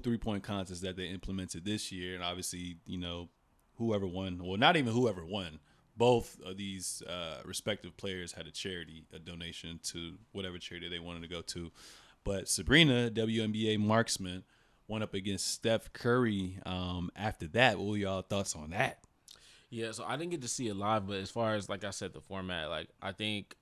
3-point contest that they implemented this year, and obviously, whoever won, well, not even whoever won, both of these respective players had a donation to whatever charity they wanted to go to. But Sabrina, WNBA marksman, went up against Steph Curry. After that, what were y'all thoughts on that? Yeah, so I didn't get to see it live, but as far as, like I said, the format, like, I think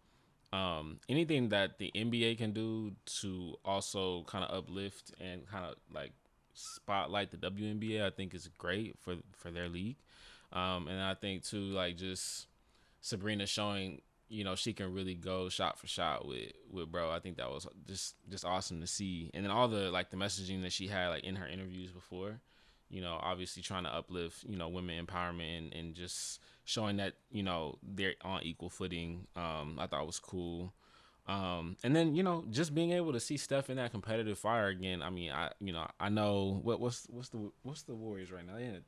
anything that the NBA can do to also kind of uplift and kind of like spotlight the WNBA, I think is great for their league. And I think too, like, just Sabrina showing, she can really go shot for shot with bro. I think that was just awesome to see. And then all the like the messaging that she had like in her interviews before, obviously trying to uplift, women empowerment and just showing that, they're on equal footing. I thought was cool. And then, just being able to see Steph in that competitive fire again. I mean, I know what's the Warriors right now? They're in a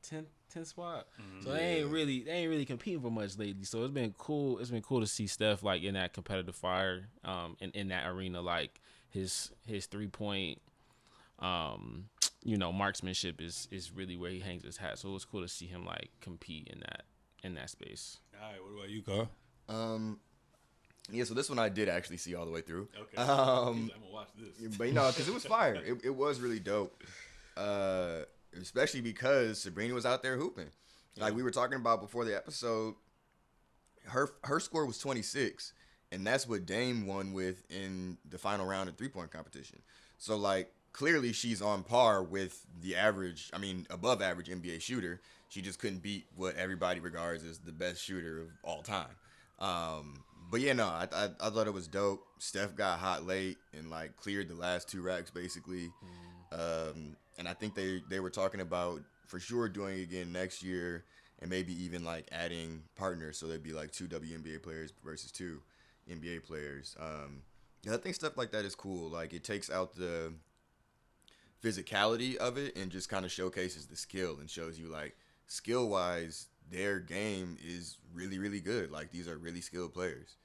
10th spot. So they ain't really competing for much lately. So it's been cool. It's been cool to see Steph like in that competitive fire, in that arena, like his 3-point, marksmanship is really where he hangs his hat. So it was cool to see him like compete in that space. All right, what about you, Carl? Yeah, so this one I did actually see all the way through. Okay. I'm gonna watch this. But because it was fire. It was really dope. Especially because Sabrina was out there hooping. Like we were talking about before the episode, her score was 26, and that's what Dame won with in the final round of 3-point competition. So like clearly she's on par with the above average NBA shooter. She just couldn't beat what everybody regards as the best shooter of all time. But yeah, no, I thought it was dope. Steph got hot late and like cleared the last 2 racks basically. And I think they were talking about for sure doing it again next year and maybe even like adding partners so there'd be like 2 WNBA players versus 2 NBA players. I think stuff like that is cool. Like it takes out the physicality of it and just kind of showcases the skill and shows you like skill wise their game is really, really good. Like these are really skilled players.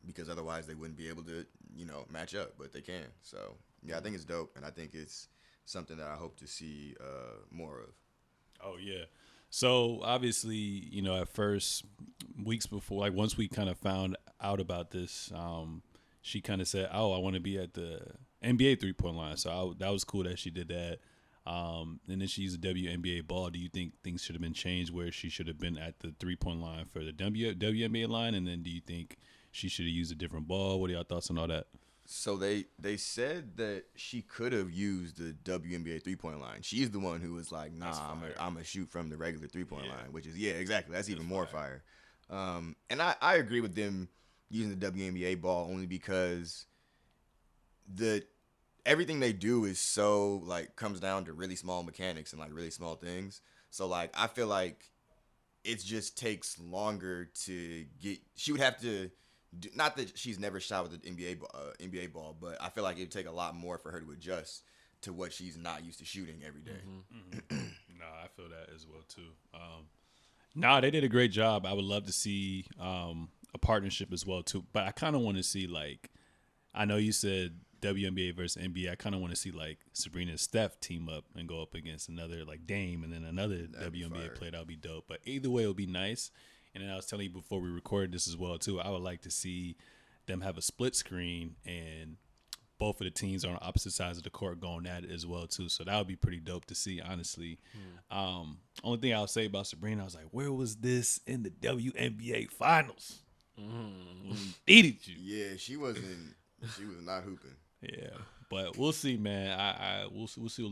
Because otherwise they wouldn't be able to, match up, but they can. So yeah, I think it's dope, and I think it's something that I hope to see more of. Oh yeah. So obviously, at first, weeks before, like once we kind of found out about this, she kind of said, "Oh, I want to be at the NBA 3-point line." So that was cool that she did that. And then she used a WNBA ball. Do you think things should have been changed where she should have been at the 3-point line for the WNBA line? And then do you think she should have used a different ball? What are y'all thoughts on all that? So they said that she could have used the WNBA 3-point line. She's the one who was like, "Nah, I'm gonna shoot from the regular 3-point line," which is exactly. That's even more fire. And I agree with them using the WNBA ball only because everything they do is so like comes down to really small mechanics and like really small things. So like I feel like it just takes longer to get. She would have to. Not that she's never shot with an NBA ball, but I feel like it would take a lot more for her to adjust to what she's not used to shooting every day. No, I feel that as well too. They did a great job. I would love to see a partnership as well too, but I kind of want to see like, I know you said WNBA versus NBA. I kind of want to see like Sabrina and Steph team up and go up against another like Dame and then another WNBA player. That would be dope. But either way, it would be nice. And then I was telling you before we recorded this as well too, I would like to see them have a split screen and both of the teams are on opposite sides of the court going at it as well too. So that would be pretty dope to see, honestly. Only thing I'll say about Sabrina, I was like, where was this in the WNBA finals? We needed you. Yeah, she was not hooping. Yeah, but we'll see, man. We'll see.